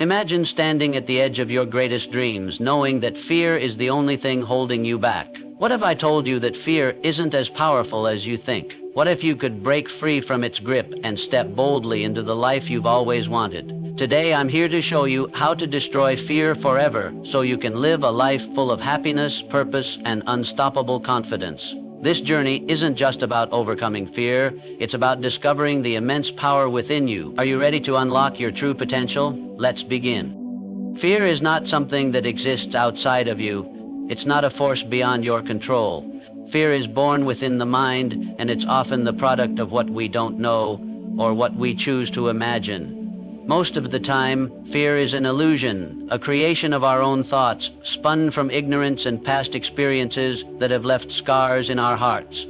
Imagine standing at the edge of your greatest dreams, knowing that fear is the only thing holding you back. What if I told you that fear isn't as powerful as you think? What if you could break free from its grip and step boldly into the life you've always wanted? Today, I'm here to show you how to destroy fear forever so you can live a life full of happiness, purpose, and unstoppable confidence. This journey isn't just about overcoming fear, it's about discovering the immense power within you. Are you ready to unlock your true potential? Let's begin. Fear is not something that exists outside of you. It's not a force beyond your control. Fear is born within the mind, and it's often the product of what we don't know or what we choose to imagine. Most of the time, fear is an illusion, a creation of our own thoughts, spun from ignorance and past experiences that have left scars in our hearts.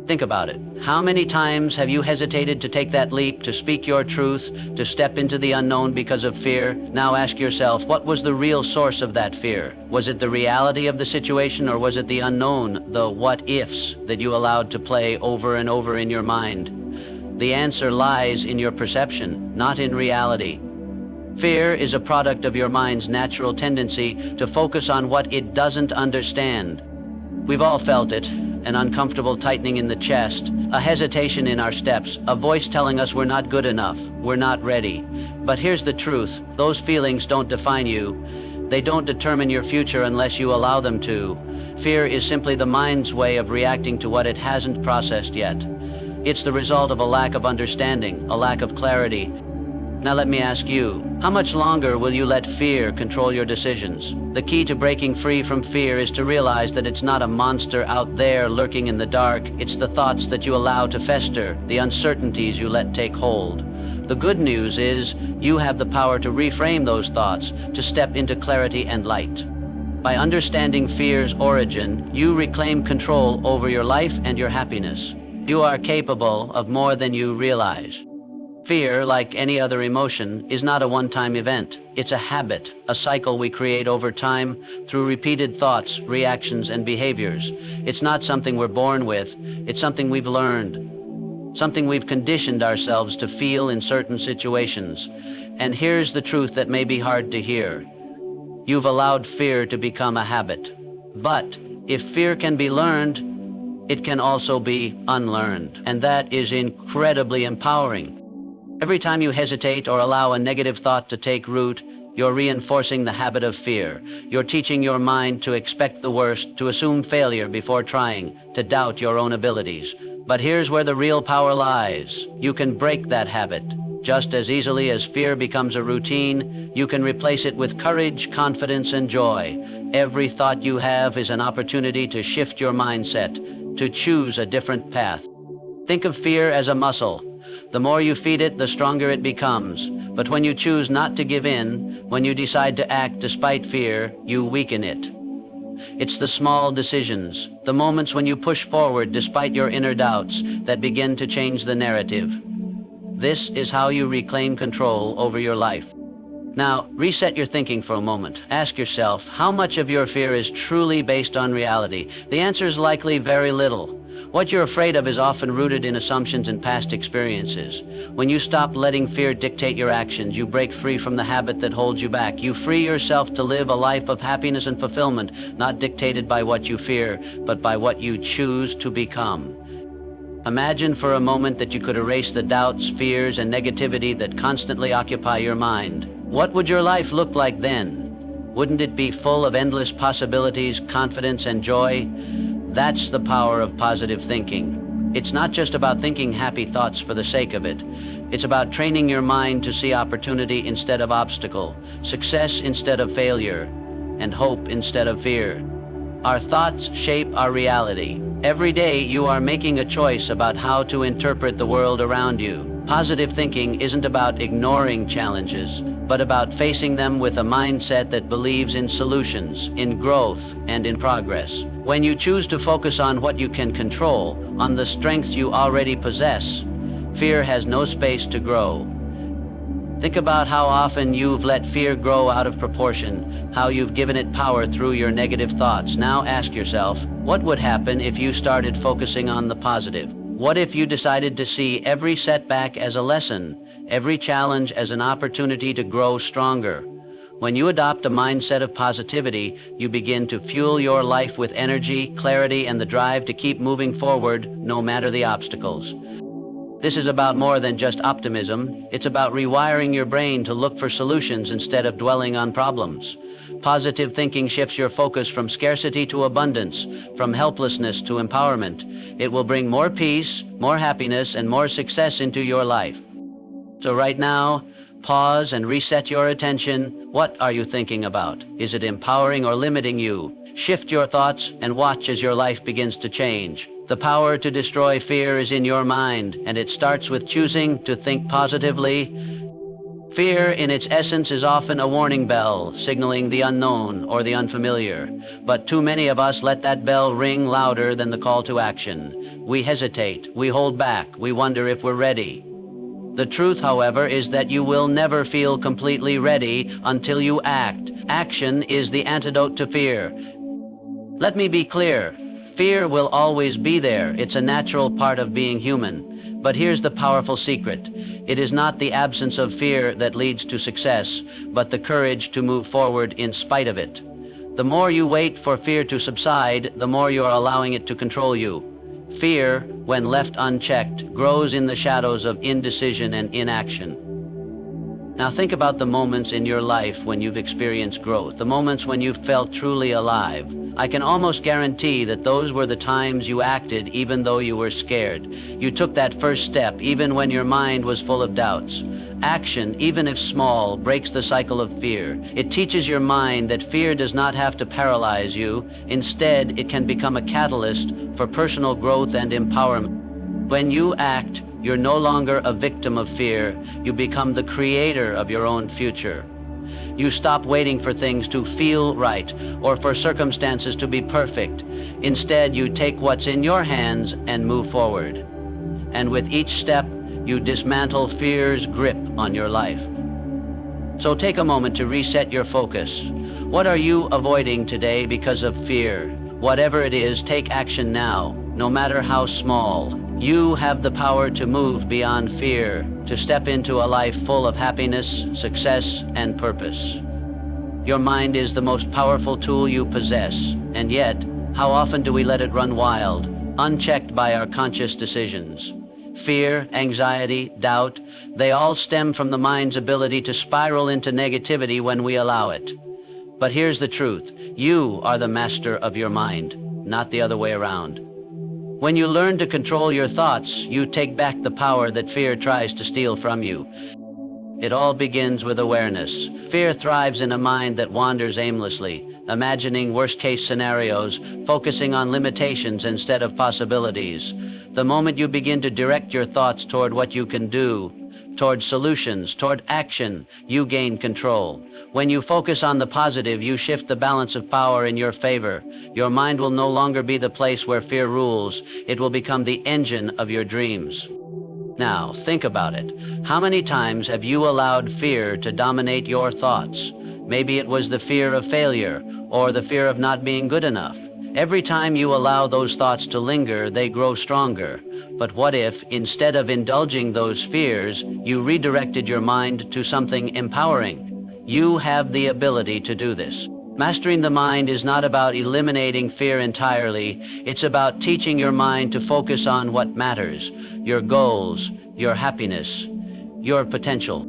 Think about it. How many times have you hesitated to take that leap, to speak your truth, to step into the unknown because of fear? Now ask yourself, what was the real source of that fear? Was it the reality of the situation, or was it the unknown, the what-ifs that you allowed to play over and over in your mind? The answer lies in your perception, not in reality. Fear is a product of your mind's natural tendency to focus on what it doesn't understand. We've all felt it, an uncomfortable tightening in the chest, a hesitation in our steps, a voice telling us we're not good enough, we're not ready. But here's the truth, those feelings don't define you. They don't determine your future unless you allow them to. Fear is simply the mind's way of reacting to what it hasn't processed yet. It's the result of a lack of understanding, a lack of clarity. Now let me ask you, how much longer will you let fear control your decisions? The key to breaking free from fear is to realize that it's not a monster out there lurking in the dark. It's the thoughts that you allow to fester, the uncertainties you let take hold. The good news is you have the power to reframe those thoughts, to step into clarity and light. By understanding fear's origin, you reclaim control over your life and your happiness. You are capable of more than you realize. Fear, like any other emotion, is not a one-time event. It's a habit, a cycle we create over time through repeated thoughts, reactions, and behaviors. It's not something we're born with. It's something we've learned, something we've conditioned ourselves to feel in certain situations. And here's the truth that may be hard to hear. You've allowed fear to become a habit. But if fear can be learned, it can also be unlearned, and that is incredibly empowering. Every time you hesitate or allow a negative thought to take root, you're reinforcing the habit of fear. You're teaching your mind to expect the worst, to assume failure before trying, to doubt your own abilities. But here's where the real power lies. You can break that habit. Just as easily as fear becomes a routine, you can replace it with courage, confidence, and joy. Every thought you have is an opportunity to shift your mindset, to choose a different path. Think of fear as a muscle. The more you feed it, the stronger it becomes. But when you choose not to give in, when you decide to act despite fear, you weaken it. It's the small decisions, the moments when you push forward despite your inner doubts, that begin to change the narrative. This is how you reclaim control over your life. Now, reset your thinking for a moment. Ask yourself, how much of your fear is truly based on reality? The answer is likely very little. What you're afraid of is often rooted in assumptions and past experiences. When you stop letting fear dictate your actions, you break free from the habit that holds you back. You free yourself to live a life of happiness and fulfillment, not dictated by what you fear, but by what you choose to become. Imagine for a moment that you could erase the doubts, fears, and negativity that constantly occupy your mind. What would your life look like then? Wouldn't it be full of endless possibilities, confidence, and joy? That's the power of positive thinking. It's not just about thinking happy thoughts for the sake of it. It's about training your mind to see opportunity instead of obstacle, success instead of failure, and hope instead of fear. Our thoughts shape our reality. Every day you are making a choice about how to interpret the world around you. Positive thinking isn't about ignoring challenges, but about facing them with a mindset that believes in solutions, in growth, and in progress. When you choose to focus on what you can control, on the strengths you already possess, fear has no space to grow. Think about how often you've let fear grow out of proportion, how you've given it power through your negative thoughts. Now ask yourself, what would happen if you started focusing on the positive? What if you decided to see every setback as a lesson, every challenge as an opportunity to grow stronger. When you adopt a mindset of positivity, you begin to fuel your life with energy, clarity, and the drive to keep moving forward no matter the obstacles. This is about more than just optimism. It's about rewiring your brain to look for solutions instead of dwelling on problems. Positive thinking shifts your focus from scarcity to abundance, from helplessness to empowerment. It will bring more peace, more happiness, and more success into your life. So right now, pause and reset your attention. What are you thinking about? Is it empowering or limiting you? Shift your thoughts and watch as your life begins to change. The power to destroy fear is in your mind, and it starts with choosing to think positively. Fear, in its essence, is often a warning bell, signaling the unknown or the unfamiliar. But too many of us let that bell ring louder than the call to action. We hesitate, we hold back, we wonder if we're ready. The truth, however, is that you will never feel completely ready until you act. Action is the antidote to fear. Let me be clear. Fear will always be there. It's a natural part of being human. But here's the powerful secret. It is not the absence of fear that leads to success, but the courage to move forward in spite of it. The more you wait for fear to subside, the more you are allowing it to control you. Fear, when left unchecked, grows in the shadows of indecision and inaction. Now think about the moments in your life when you've experienced growth, the moments when you've felt truly alive. I can almost guarantee that those were the times you acted even though you were scared. You took that first step even when your mind was full of doubts. Action, even if small, breaks the cycle of fear. It teaches your mind that fear does not have to paralyze you. Instead, it can become a catalyst for personal growth and empowerment. When you act, you're no longer a victim of fear. You become the creator of your own future. You stop waiting for things to feel right or for circumstances to be perfect. Instead, you take what's in your hands and move forward. And with each step, you dismantle fear's grip on your life. So take a moment to reset your focus. What are you avoiding today because of fear? Whatever it is, take action now, no matter how small. You have the power to move beyond fear, to step into a life full of happiness, success, and purpose. Your mind is the most powerful tool you possess, and yet, how often do we let it run wild, unchecked by our conscious decisions? Fear, anxiety, doubt, they all stem from the mind's ability to spiral into negativity when we allow it. But here's the truth. You are the master of your mind, not the other way around. When you learn to control your thoughts, you take back the power that fear tries to steal from you. It all begins with awareness. Fear thrives in a mind that wanders aimlessly, imagining worst-case scenarios, focusing on limitations instead of possibilities. The moment you begin to direct your thoughts toward what you can do, toward solutions, toward action, you gain control. When you focus on the positive, you shift the balance of power in your favor. Your mind will no longer be the place where fear rules. It will become the engine of your dreams. Now, think about it. How many times have you allowed fear to dominate your thoughts? Maybe it was the fear of failure or the fear of not being good enough. Every time you allow those thoughts to linger, they grow stronger. But what if, instead of indulging those fears, you redirected your mind to something empowering? You have the ability to do this. Mastering the mind is not about eliminating fear entirely. It's about teaching your mind to focus on what matters, your goals, your happiness, your potential.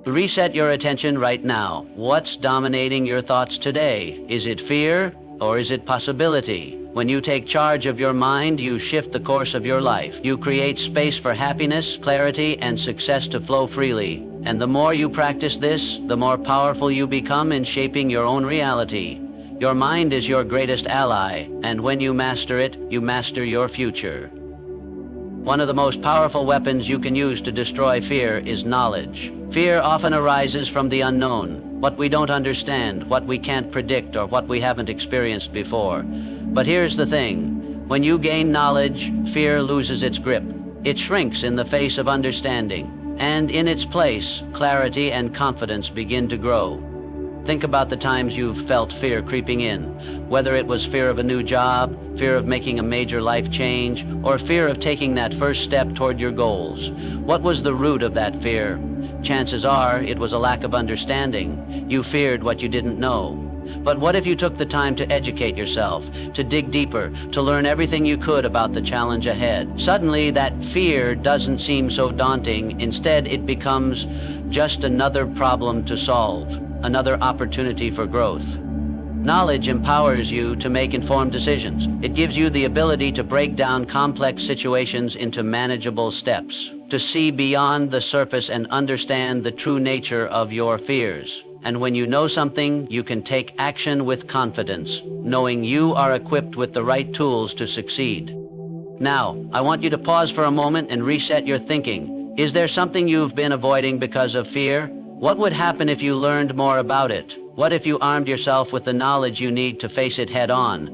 Reset your attention right now. What's dominating your thoughts today? Is it fear or is it possibility? When you take charge of your mind, you shift the course of your life. You create space for happiness, clarity, and success to flow freely. And the more you practice this, the more powerful you become in shaping your own reality. Your mind is your greatest ally, and when you master it, you master your future. One of the most powerful weapons you can use to destroy fear is knowledge. Fear often arises from the unknown, what we don't understand, what we can't predict, or what we haven't experienced before. But here's the thing. When you gain knowledge, fear loses its grip. It shrinks in the face of understanding. And in its place, clarity and confidence begin to grow. Think about the times you've felt fear creeping in, whether it was fear of a new job, fear of making a major life change, or fear of taking that first step toward your goals. What was the root of that fear? Chances are it was a lack of understanding. You feared what you didn't know. But what if you took the time to educate yourself, to dig deeper, to learn everything you could about the challenge ahead? Suddenly, that fear doesn't seem so daunting. Instead, it becomes just another problem to solve, another opportunity for growth. Knowledge empowers you to make informed decisions. It gives you the ability to break down complex situations into manageable steps, to see beyond the surface and understand the true nature of your fears. And when you know something, you can take action with confidence, knowing you are equipped with the right tools to succeed. Now, I want you to pause for a moment and reset your thinking. Is there something you've been avoiding because of fear? What would happen if you learned more about it? What if you armed yourself with the knowledge you need to face it head on?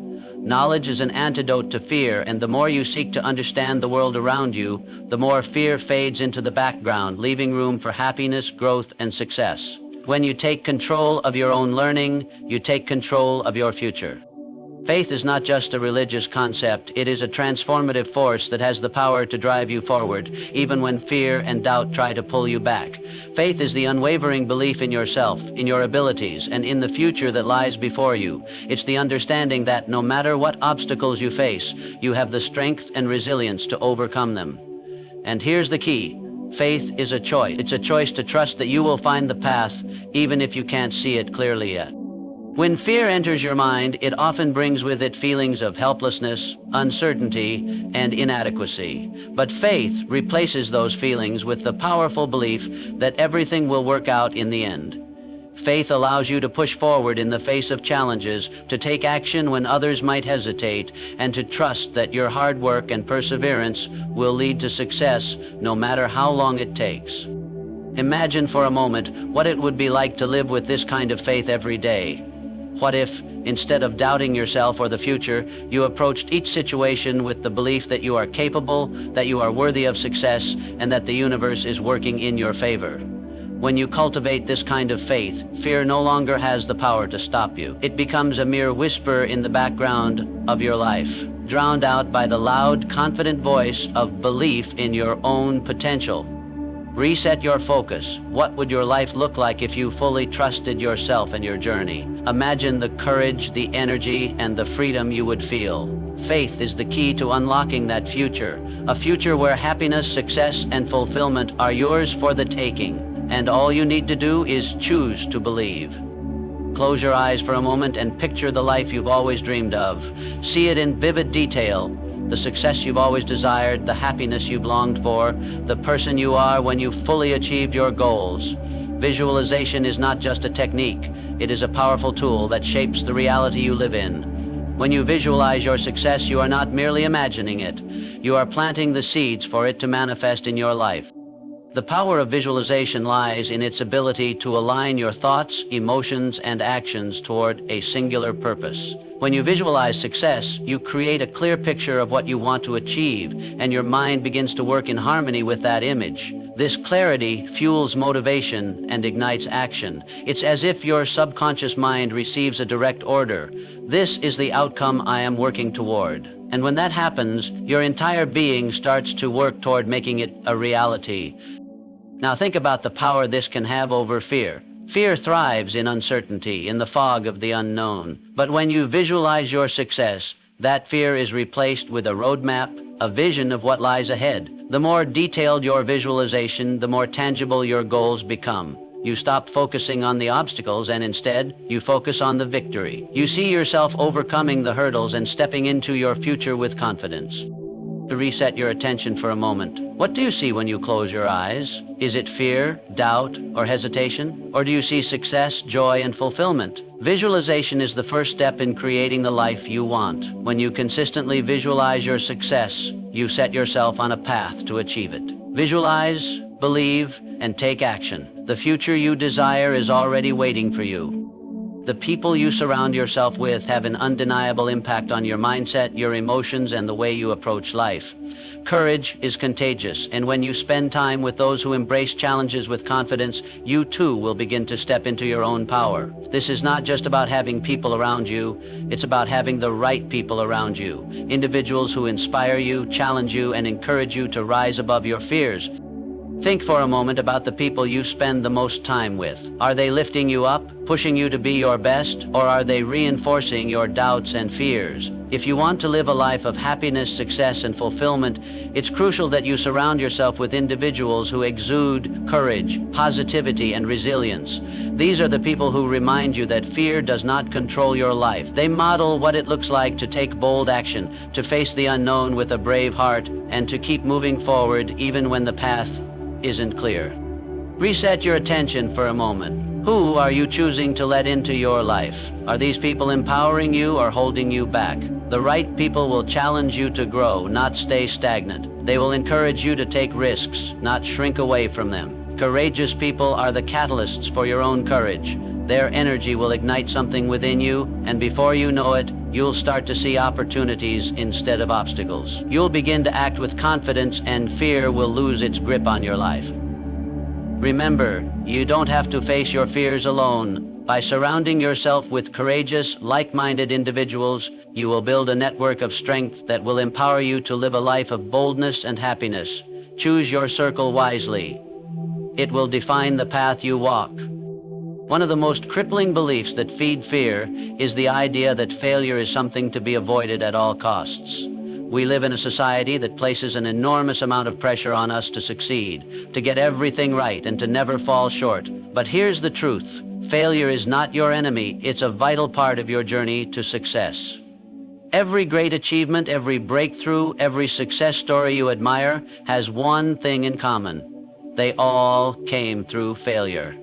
Knowledge is an antidote to fear, and the more you seek to understand the world around you, the more fear fades into the background, leaving room for happiness, growth, and success. When you take control of your own learning, you take control of your future. Faith is not just a religious concept, it is a transformative force that has the power to drive you forward, even when fear and doubt try to pull you back. Faith is the unwavering belief in yourself, in your abilities, and in the future that lies before you. It's the understanding that no matter what obstacles you face, you have the strength and resilience to overcome them. And here's the key. Faith is a choice. It's a choice to trust that you will find the path, even if you can't see it clearly yet. When fear enters your mind, it often brings with it feelings of helplessness, uncertainty, and inadequacy. But faith replaces those feelings with the powerful belief that everything will work out in the end. Faith allows you to push forward in the face of challenges, to take action when others might hesitate, and to trust that your hard work and perseverance will lead to success no matter how long it takes. Imagine for a moment what it would be like to live with this kind of faith every day. What if, instead of doubting yourself or the future, you approached each situation with the belief that you are capable, that you are worthy of success, and that the universe is working in your favor? When you cultivate this kind of faith, fear no longer has the power to stop you. It becomes a mere whisper in the background of your life, drowned out by the loud, confident voice of belief in your own potential. Reset your focus. What would your life look like if you fully trusted yourself and your journey? Imagine the courage, the energy, and the freedom you would feel. Faith is the key to unlocking that future, a future where happiness, success, and fulfillment are yours for the taking. And all you need to do is choose to believe. Close your eyes for a moment and picture the life you've always dreamed of. See it in vivid detail. The success you've always desired, the happiness you've longed for, the person you are when you've fully achieved your goals. Visualization is not just a technique, it is a powerful tool that shapes the reality you live in. When you visualize your success, you are not merely imagining it, you are planting the seeds for it to manifest in your life. The power of visualization lies in its ability to align your thoughts, emotions, and actions toward a singular purpose. When you visualize success, you create a clear picture of what you want to achieve, and your mind begins to work in harmony with that image. This clarity fuels motivation and ignites action. It's as if your subconscious mind receives a direct order. This is the outcome I am working toward. And when that happens, your entire being starts to work toward making it a reality. Now think about the power this can have over fear. Fear thrives in uncertainty, in the fog of the unknown. But when you visualize your success, that fear is replaced with a roadmap, a vision of what lies ahead. The more detailed your visualization, the more tangible your goals become. You stop focusing on the obstacles and instead, you focus on the victory. You see yourself overcoming the hurdles and stepping into your future with confidence. To reset your attention for a moment, what do you see when you close your eyes? Is it fear, doubt, or hesitation? Or do you see success, joy, and fulfillment? Visualization is the first step in creating the life you want. When you consistently visualize your success, you set yourself on a path to achieve it. Visualize, believe, and take action. The future you desire is already waiting for you. The people you surround yourself with have an undeniable impact on your mindset, your emotions, and the way you approach life. Courage is contagious, and when you spend time with those who embrace challenges with confidence, you too will begin to step into your own power. This is not just about having people around you, it's about having the right people around you. Individuals who inspire you, challenge you, and encourage you to rise above your fears. Think for a moment about the people you spend the most time with. Are they lifting you up, pushing you to be your best, or are they reinforcing your doubts and fears? If you want to live a life of happiness, success, and fulfillment, it's crucial that you surround yourself with individuals who exude courage, positivity, and resilience. These are the people who remind you that fear does not control your life. They model what it looks like to take bold action, to face the unknown with a brave heart, and to keep moving forward even when the path isn't clear. Reset your attention for a moment. Who are you choosing to let into your life? Are these people empowering you or holding you back? The right people will challenge you to grow, not stay stagnant. They will encourage you to take risks, not shrink away from them. Courageous people are the catalysts for your own courage. Their energy will ignite something within you, and before you know it, you'll start to see opportunities instead of obstacles. You'll begin to act with confidence, and fear will lose its grip on your life. Remember, you don't have to face your fears alone. By surrounding yourself with courageous, like-minded individuals, you will build a network of strength that will empower you to live a life of boldness and happiness. Choose your circle wisely. It will define the path you walk. One of the most crippling beliefs that feed fear is the idea that failure is something to be avoided at all costs. We live in a society that places an enormous amount of pressure on us to succeed, to get everything right, and to never fall short. But here's the truth. Failure is not your enemy. It's a vital part of your journey to success. Every great achievement, every breakthrough, every success story you admire has one thing in common. They all came through failure.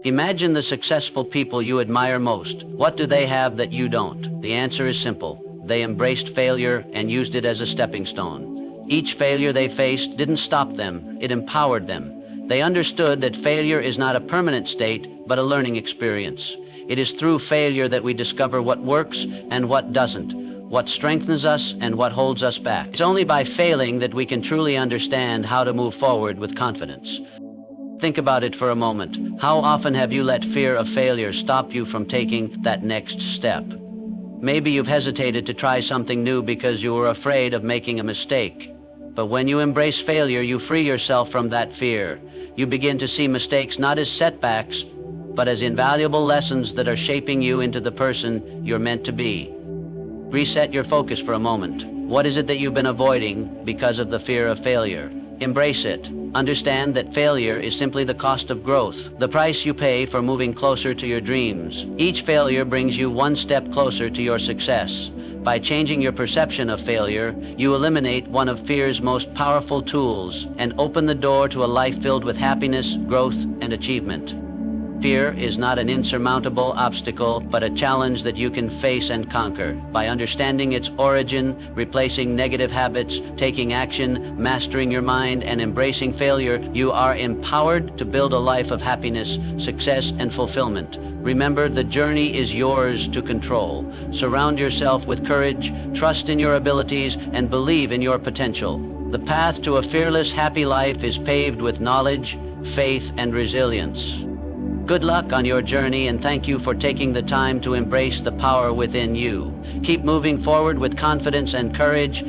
Imagine the successful people you admire most. What do they have that you don't? The answer is simple. They embraced failure and used it as a stepping stone. Each failure they faced didn't stop them, it empowered them. They understood that failure is not a permanent state, but a learning experience. It is through failure that we discover what works and what doesn't, what strengthens us and what holds us back. It's only by failing that we can truly understand how to move forward with confidence. Think about it for a moment. How often have you let fear of failure stop you from taking that next step? Maybe you've hesitated to try something new because you were afraid of making a mistake. But when you embrace failure, you free yourself from that fear. You begin to see mistakes not as setbacks, but as invaluable lessons that are shaping you into the person you're meant to be. Reset your focus for a moment. What is it that you've been avoiding because of the fear of failure? Embrace it. Understand that failure is simply the cost of growth, the price you pay for moving closer to your dreams. Each failure brings you one step closer to your success. By changing your perception of failure, you eliminate one of fear's most powerful tools and open the door to a life filled with happiness, growth, and achievement. Fear is not an insurmountable obstacle, but a challenge that you can face and conquer. By understanding its origin, replacing negative habits, taking action, mastering your mind, and embracing failure, you are empowered to build a life of happiness, success, and fulfillment. Remember, the journey is yours to control. Surround yourself with courage, trust in your abilities, and believe in your potential. The path to a fearless, happy life is paved with knowledge, faith, and resilience. Good luck on your journey, and thank you for taking the time to embrace the power within you. Keep moving forward with confidence and courage,